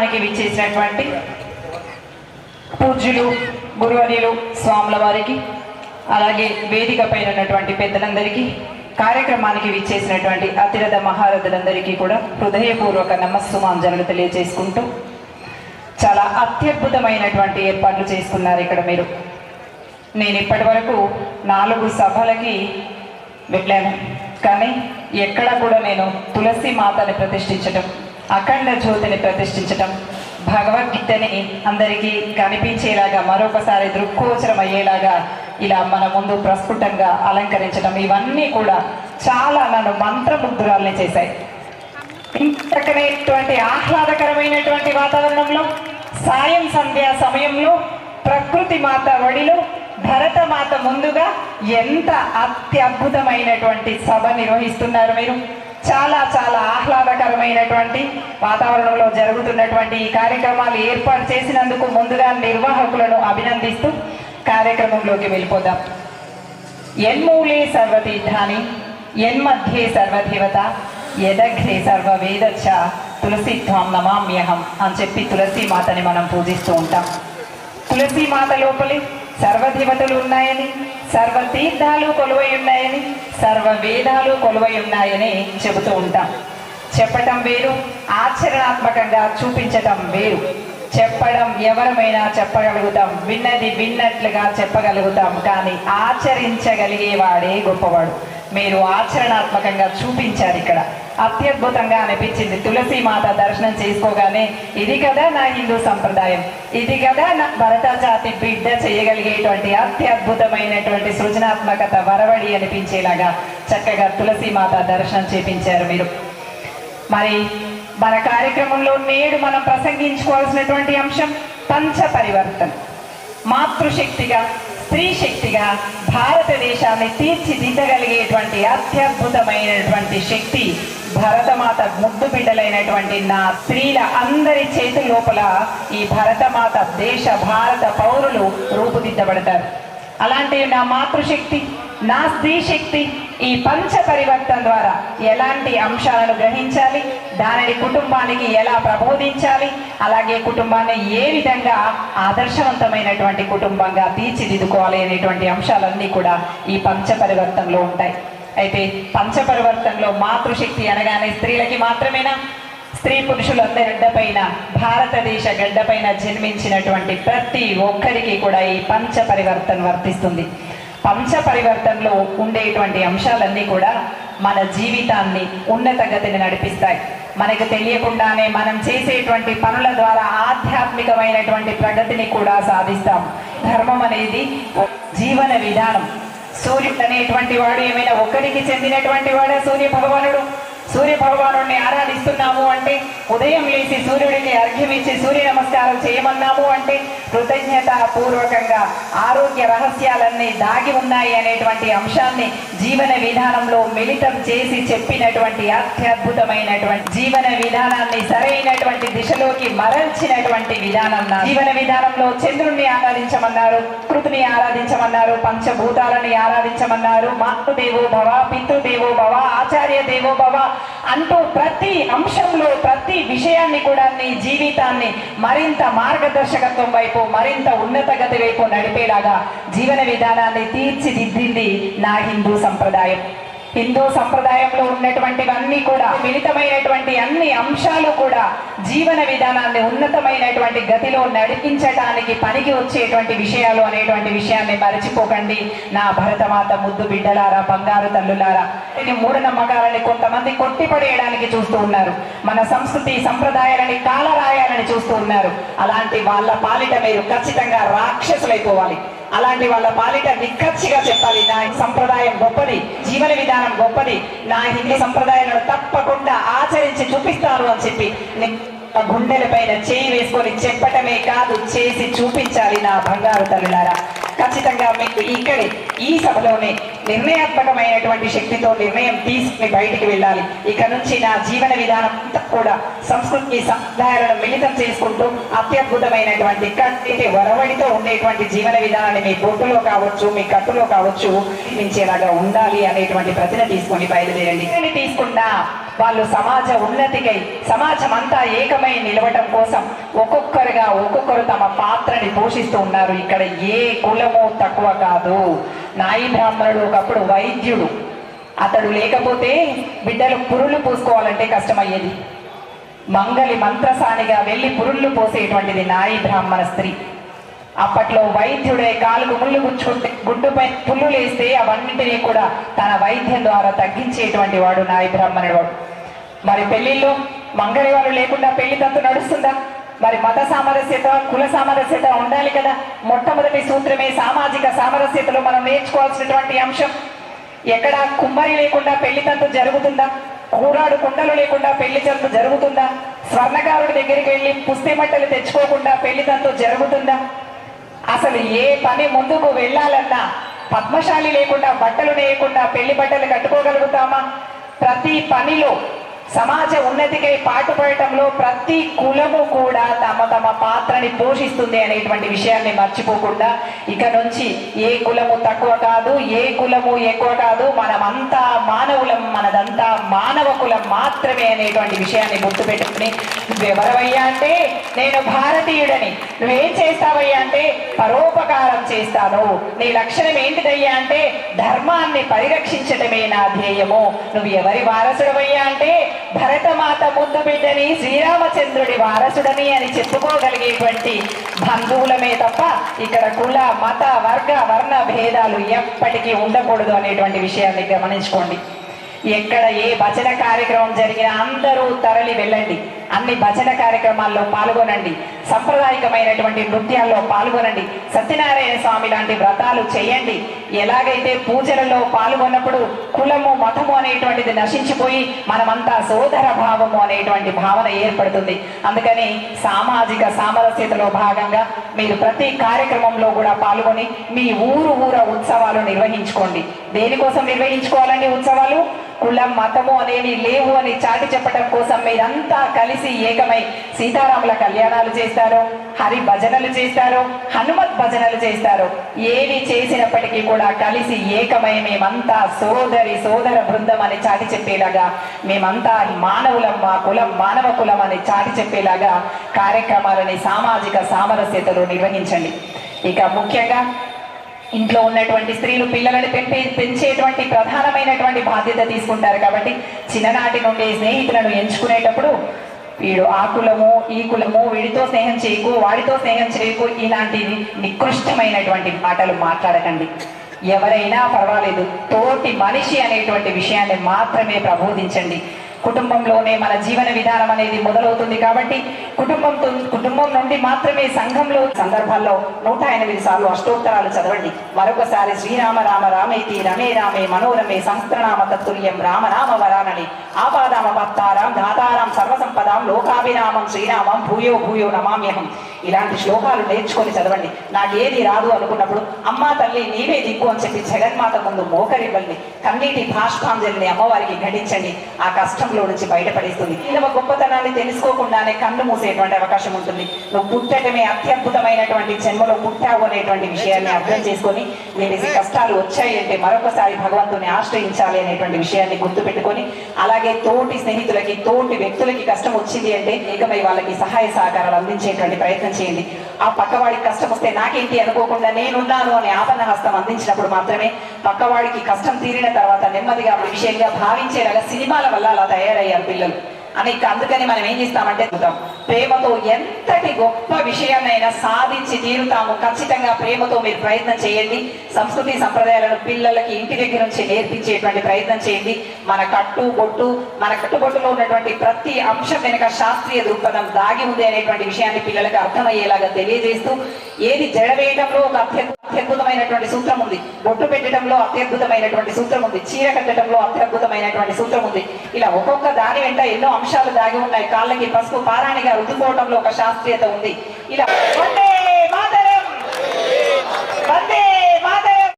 కార్యక్రమానికి విచ్చేసినటువంటి పూజ్యులు గురువర్యులు స్వాముల వారికి, అలాగే వేదిక పైన ఉన్నటువంటి పెద్దలందరికీ, కార్యక్రమానికి విచ్చేసినటువంటి అతిరథ మహారథులందరికీ కూడా హృదయపూర్వక నమస్సుమాంజలు తెలియజేసుకుంటూ, చాలా అత్యద్భుతమైనటువంటి ఏర్పాట్లు చేసుకున్నారు ఇక్కడ మీరు. నేను ఇప్పటి వరకు 4 సభలకి వెళ్ళాను, కానీ ఎక్కడ కూడా నేను తులసి మాతని ప్రతిష్ఠించటం, అఖండ జ్యోతిని ప్రతిష్ఠించటం, భగవద్గీతని అందరికీ కనిపించేలాగా మరొకసారి దృక్కోచరం అయ్యేలాగా ఇలా మన ముందు ప్రస్ఫుటంగా అలంకరించడం, ఇవన్నీ కూడా చాలా నన్ను మంత్రముగ్ధురాల్ని చేశాయి. ఇంతకనేటువంటి ఆహ్లాదకరమైనటువంటి వాతావరణంలో సాయం సంధ్యా సమయంలో ప్రకృతి మాత ఒడిలో భరతమాత ముందుగా ఎంత అత్యద్భుతమైనటువంటి సభ నిర్వహిస్తున్నారు మీరు. చాలా చాలా ఆహ్లాదకరమైనటువంటి వాతావరణంలో జరుగుతున్నటువంటి ఈ కార్యక్రమాలు ఏర్పాటు చేసినందుకు ముందుగా నిర్వాహకులను అభినందిస్తూ కార్యక్రమంలోకి వెళ్ళిపోదాం. యన్మూలే సర్వతీర్థాని యన్మధ్యే సర్వదేవత యదగ్రే సర్వవేదచ్చ తులసిత్వం నమామ్యహం అని చెప్పి తులసి మాతని మనం పూజిస్తూ ఉంటాం. తులసి మాత లోపలి సర్వదేవతలు ఉన్నాయని, సర్వతీర్థాలు కొలువై ఉన్నాయని, సర్వవేదాలు కొలువై ఉన్నాయని చెబుతూ ఉంటాం. చెప్పటం వేరు, ఆచరణాత్మకంగా చూపించటం వేరు. చెప్పడం ఎవరమైనా చెప్పగలుగుతాం, విన్నది విన్నట్లుగా చెప్పగలుగుతాం, కానీ ఆచరించగలిగేవాడే గొప్పవాడు. మీరు ఆచరణాత్మకంగా చూపించారు. ఇక్కడ అత్యద్భుతంగా అనిపించింది. తులసి మాత దర్శనం చేసుకోగానే ఇది కదా నా హిందూ సంప్రదాయం, ఇది కదా నా భరత జాతి బిడ్డ చేయగలిగేటువంటి అత్యద్భుతమైనటువంటి సృజనాత్మకత వరవడి అనిపించేలాగా చక్కగా తులసి మాత దర్శనం చేపించారు మీరు. మరి మన కార్యక్రమంలో నేడు మనం ప్రసంగించుకోవాల్సినటువంటి అంశం పంచ పరివర్తన. మాతృశక్తిగా, స్త్రీ శక్తిగా భారతదేశాన్ని తీర్చిదిద్దగలిగేటువంటి అత్యద్భుతమైనటువంటి శక్తి భరతమాత ముద్దు బిడ్డలైనటువంటి నా స్త్రీల అందరి చేతి లోపల ఈ భరతమాత దేశ భారత పౌరులు రూపుదిద్దబడతారు. అలాంటి నా మాతృశక్తి, నా స్త్రీ శక్తి ఈ పంచ పరివర్తన ద్వారా ఎలాంటి అంశాలను గ్రహించాలి, దానిని కుటుంబానికి ఎలా ప్రబోధించాలి, అలాగే కుటుంబాన్ని ఏ విధంగా ఆదర్శవంతమైనటువంటి కుటుంబంగా తీర్చిదిద్దుకోవాలి అనేటువంటి అంశాలన్నీ కూడా ఈ పంచ పరివర్తనలో ఉంటాయి. అయితే పంచ పరివర్తనలో మాతృశక్తి అనగానే స్త్రీలకి మాత్రమేనా? స్త్రీ పురుషులందరి గడ్డపైన, భారతదేశ గడ్డపైన జన్మించినటువంటి ప్రతి ఒక్కరికి కూడా ఈ పంచ పరివర్తన వర్తిస్తుంది. పంచ పరివర్తనలో ఉండేటువంటి అంశాలన్నీ కూడా మన జీవితాన్ని ఉన్నత గతిని నడిపిస్తాయి. మనకు తెలియకుండానే మనం చేసేటువంటి పనుల ద్వారా ఆధ్యాత్మికమైనటువంటి ప్రగతిని కూడా సాధిస్తాం. ధర్మం అనేది జీవన విధానం. సూర్యుడు అనేటువంటి వాడు ఏమైనా ఒకరికి చెందినటువంటి వాడా? సూర్య భగవానుడు. సూర్య భగవానుడిని ఆరాధిస్తున్నాము అంటే, ఉదయం లేచి సూర్యుడికి అర్ఘ్యం ఇచ్చి సూర్య నమస్కారం చేయమన్నాము అంటే కృతజ్ఞత పూర్వకంగా ఆరోగ్య రహస్యాలన్నీ దాగి ఉన్నాయి అనేటువంటి అంశాన్ని జీవన విధానంలో మిళితం చేసి చెప్పినటువంటి అత్యద్భుతమైనటువంటి జీవన విధానాన్ని సరైనటువంటి దిశలోకి మరల్చినటువంటి విధానం. జీవన విధానంలో చంద్రుణ్ణి ఆరాధించమన్నారు, ప్రకృతిని ఆరాధించమన్నారు, పంచభూతాలని ఆరాధించమన్నారు, మాతృదేవో భవ, పితృదేవో భవ, ఆచార్య దేవో భవ అంటూ ప్రతి అంశంలో ప్రతి విషయాన్ని కూడా నీ జీవితాన్ని మరింత మార్గదర్శకత్వం వైపు, మరింత ఉన్నత గతి వైపు నడిపేలాగా జీవన విధానాన్ని తీర్చిదిద్దింది నా హిందూ సంప్రదాయం. హిందూ సంప్రదాయంలో ఉన్నటువంటివన్నీ కూడా మిళితమైనటువంటి అన్ని అంశాలు కూడా జీవన విధానాన్ని ఉన్నతమైనటువంటి గతిలో నడిపించటానికి పనికి వచ్చేటువంటి విషయాలు అనేటువంటి విషయాన్ని మరచిపోకండి నా భరతమాత ముద్దు బిడ్డలారా, బంగారు తల్లులారా. మూఢనమ్మకాలని కొంతమంది కొట్టిపడేయడానికి చూస్తూ ఉన్నారు, మన సంస్కృతి సంప్రదాయాలని కాలరాయాలని చూస్తూ ఉన్నారు. అలాంటి వాళ్ళ పాలిట మీరు ఖచ్చితంగా రాక్షసులైపోవాలి. అలాంటి వాళ్ళ పాలిట నిక్కచ్చిగా చెప్పాలి, నా సంప్రదాయం గొప్పది, జీవన విధానం గొప్పది, నా హిందూ సంప్రదాయాలను తప్పకుండా ఆచరించి చూపిస్తాను అని చెప్పి గుండెల పైన చేయి వేసుకొని చెప్పటమే కాదు, చేసి చూపించాలి నా బంగారు తల్లులారా. ఖచ్చితంగా మీకు ఇక్కడే ఈ సభలోనే నిర్ణయాత్మకమైనటువంటి శక్తితో నిర్ణయం తీసుకుని బయటికి వెళ్ళాలి. ఇక నుంచి నా జీవన విధానం అంతా కూడా సంస్కృతి సంప్రదాయాలను మిళితం చేసుకుంటూ అత్యద్భుతమైనటువంటి కంటి వరవడితో ఉండేటువంటి జీవన విధానాన్ని మీ బొట్టులో కావచ్చు, మీ కట్టులో కావచ్చు మించేలాగా ఉండాలి అనేటువంటి ప్రతిన తీసుకొని బయలుదేరండి. తీసుకున్నా వాళ్ళు సమాజ ఉన్నతికై సమాజం అంతా ఏకమై నిలవటం కోసం ఒక్కొక్కరు తమ పాత్రని పోషిస్తూ ఉన్నారు. ఇక్కడ ఏ కులము తక్కువ కాదు. నాయి బ్రాహ్మణుడు ఒకప్పుడు వైద్యుడు. అతడు లేకపోతే బిడ్డలు పురుళ్ళు పూసుకోవాలంటే కష్టమయ్యేది. మంగలి మంత్రసానిగా వెళ్ళి పురుళ్ళు పోసేటువంటిది నాయి బ్రాహ్మణ స్త్రీ. అప్పట్లో వైద్యుడే కాలుకు ముళ్ళు గుచ్చుకుంటే గుడ్డుపై పుల్లు లేస్తే అవన్నింటినీ కూడా తన వైద్యం ద్వారా తగ్గించేటువంటి వాడు నాయి బ్రాహ్మణుడు వాడు. మరి పెళ్లిళ్ళు మంగళి వాళ్ళు లేకుండా పెళ్లి తంతు నడుస్తుందా? మరి మత సామరస్యత, కుల సామరస్యత ఉండాలి కదా. మొట్టమొదటి సూత్రమే సామాజిక సామరస్యతలో మనం నేర్చుకోవాల్సినటువంటి అంశం. ఎక్కడ కుమ్మరి లేకుండా పెళ్లి తంతు జరుగుతుందా? కూరాడు కుండలు లేకుండా పెళ్లి తంతు జరుగుతుందా? స్వర్ణకారుడి దగ్గరికి వెళ్ళి పుస్తె బట్టలు తెచ్చుకోకుండా పెళ్లి తంతు జరుగుతుందా? అసలు ఏ పని ముందుకు వెళ్ళాలన్నా పద్మశాలి లేకుండా బట్టలు నేయకుండా పెళ్లి బట్టలు కట్టుకోగలుగుతామా? ప్రతి పనిలో సమాజ ఉన్నతికై పాటుపడటంలో ప్రతి కులము కూడా తమ పాత్రని పోషిస్తుంది అనేటువంటి విషయాన్ని మర్చిపోకుండా ఇక నుంచి ఏ కులము తక్కువ కాదు, ఏ కులము ఎక్కువ కాదు, మనమంతా మానవులం, మనదంతా మానవ కులం మాత్రమే అనేటువంటి విషయాన్ని గుర్తుపెట్టుకుని నువ్వెవరవయ్యా అంటే నేను భారతీయుడని, నువ్వేం చేస్తావయ్యా అంటే పరోపకారం చేస్తాను, నీ లక్షణం ఏంటిదయ్యా అంటే ధర్మాన్ని పరిరక్షించటమే నా ధ్యేయము, నువ్వు ఎవరి వారసుడవయ్యా అంటే భరతమాత ముద్దు బిడ్డని, శ్రీరామచంద్రుడి వారసుడని అని చెప్పుకోగలిగేటువంటి బంధువులమే తప్ప ఇక్కడ కుల మత వర్గ వర్ణ భేదాలు ఎప్పటికీ ఉండకూడదు అనేటువంటి విషయాన్ని గమనించుకోండి. ఎక్కడ ఏ భజన కార్యక్రమం జరిగినా అందరూ తరలి వెళ్ళండి, అన్ని భజన కార్యక్రమాల్లో పాల్గొనండి, సాంప్రదాయకమైనటువంటి నృత్యాల్లో పాల్గొనండి, సత్యనారాయణ స్వామి లాంటి వ్రతాలు చేయండి. ఎలాగైతే పూజలలో పాల్గొన్నప్పుడు కులము మతము అనేటువంటిది నశించిపోయి మనమంతా సోదర భావము అనేటువంటి భావన ఏర్పడుతుంది. అందుకని సామాజిక సామరస్యతలో భాగంగా మీరు ప్రతి కార్యక్రమంలో కూడా పాల్గొని మీ ఊర ఉత్సవాలు నిర్వహించుకోండి. దేనికోసం నిర్వహించుకోవాలండి ఉత్సవాలు? కులం మతము అనేవి లేవు అని చాటి చెప్పడం కోసం మీరంతా కలిసి ఏకమై సీతారాముల కళ్యాణాలు చేస్తారు, హరి భజనలు చేస్తారు, హనుమత్ భజనలు చేస్తారు. ఏవి చేసినప్పటికీ కూడా కలిసి ఏకమై మేమంతా సోదర బృందం అని చాటి చెప్పేలాగా, మేమంతా మానవులం, మా కులం మానవ కులం అని చాటి చెప్పేలాగా కార్యక్రమాలని సామాజిక సామరస్యతలో నిర్వహించండి. ఇక ముఖ్యంగా ఇంట్లో ఉన్నటువంటి స్త్రీలు పిల్లలను పెంచేటువంటి ప్రధానమైనటువంటి బాధ్యత తీసుకుంటారు. కాబట్టి చిన్ననాటి నుండి స్నేహితులను ఎంచుకునేటప్పుడు వీడు ఆ కులము ఈ కులము, వీడితో స్నేహం చేయకు వాడితో స్నేహం చేయకు, ఇలాంటి నికృష్టమైనటువంటి మాటలు మాట్లాడకండి. ఎవరైనా పర్వాలేదు, తోటి మనిషి అనేటువంటి విషయాన్ని మాత్రమే ప్రబోధించండి. కుటుంబంలోనే మన జీవన విధానం అనేది మొదలవుతుంది. కాబట్టి కుటుంబం నుండి మాత్రమే సంఘంలో సందర్భాల్లో 108 సార్లు అష్టోత్తరాలు చదవండి. మరొకసారి శ్రీరామ రామ రామైతి రమే రామే మనోరమే సంస్త్రనామ తత్తుల్యం రామనామ వరానని ఆపాదామ పత్తారాం ధాతారాం సర్వసంపదాం లోకాభిరామం శ్రీరామం భూయో భూయో నమామ్యహం. ఇలాంటి శ్లోకాలు నేర్చుకొని చదవండి. నాకేది రాదు అనుకున్నప్పుడు అమ్మా తల్లి నీవే దిక్కు అని చెప్పి జగన్మాత ముందు మోకరివ్వండి. కన్నీటి భాష్పాంజలిని అమ్మవారికి ఘటించండి. ఆ కష్టం నుంచి బయటపడేస్తుంది. ఇదొక గొప్పతనాన్ని తెలుసుకోకుండానే కన్ను మూసేటువంటి అవకాశం ఉంటుంది. నువ్వు పుట్టడమే అత్యద్భుతమైనటువంటి జన్మలో పుట్టావు అనేటువంటి విషయాన్ని అర్థం చేసుకొని మీరు కష్టాలు వచ్చాయి అంటే మరొకసారి భగవంతుని ఆశ్రయించాలి అనేటువంటి విషయాన్ని గుర్తుపెట్టుకొని, అలాగే తోటి స్నేహితులకి తోటి వ్యక్తులకి కష్టం వచ్చింది అంటే ఏకమై వాళ్ళకి సహాయ సహకారాలు అందించేటువంటి ప్రయత్నం చేయండి. ఆ పక్కవాడికి కష్టం వస్తే నాకేంటి అనుకోకుండా నేనున్నాను అనే ఆపన్న హస్తం అందించినప్పుడు మాత్రమే పక్కవాడికి కష్టం తీరిన తర్వాత నెమ్మదిగా విషయంగా భావించేలాగా సినిమాల వల్ల అలా తయారయ్యారు పిల్లలు అని. అందుకని మనం ఏం చేస్తామంటే ప్రేమతో ఎంతటి గొప్ప విషయాన్నైనా సాధించి తీరుతాము. ఖచ్చితంగా ప్రేమతో మీరు ప్రయత్నం చేయండి. సంస్కృతి సంప్రదాయాలను పిల్లలకి ఇంటి దగ్గర నుంచి నేర్పించేటువంటి ప్రయత్నం చేయండి. మన కట్టుబొట్టులో ఉన్నటువంటి ప్రతి అంశం వెనుక శాస్త్రీయ దృక్పథం దాగి ఉంది అనేటువంటి విషయాన్ని పిల్లలకు అర్థమయ్యేలాగా తెలియజేస్తూ, ఏది జడవేయడంలో ఒక అత్యద్భుతమైనటువంటి సూత్రం ఉంది, బొట్టు పెట్టడంలో అత్యద్భుతమైనటువంటి సూత్రం ఉంది, చీర కట్టడంలో అత్యద్భుతమైనటువంటి సూత్రం ఉంది. ఇలా ఒక్కొక్క దాని వెంట ఎన్నో అంశాలు దాగి ఉన్నాయి. కాళ్ళకి పసుపు పారాణిగా రుద్దుకోవడంలో ఒక శాస్త్రీయత ఉంది. ఇలా వందే మాతరం, వందే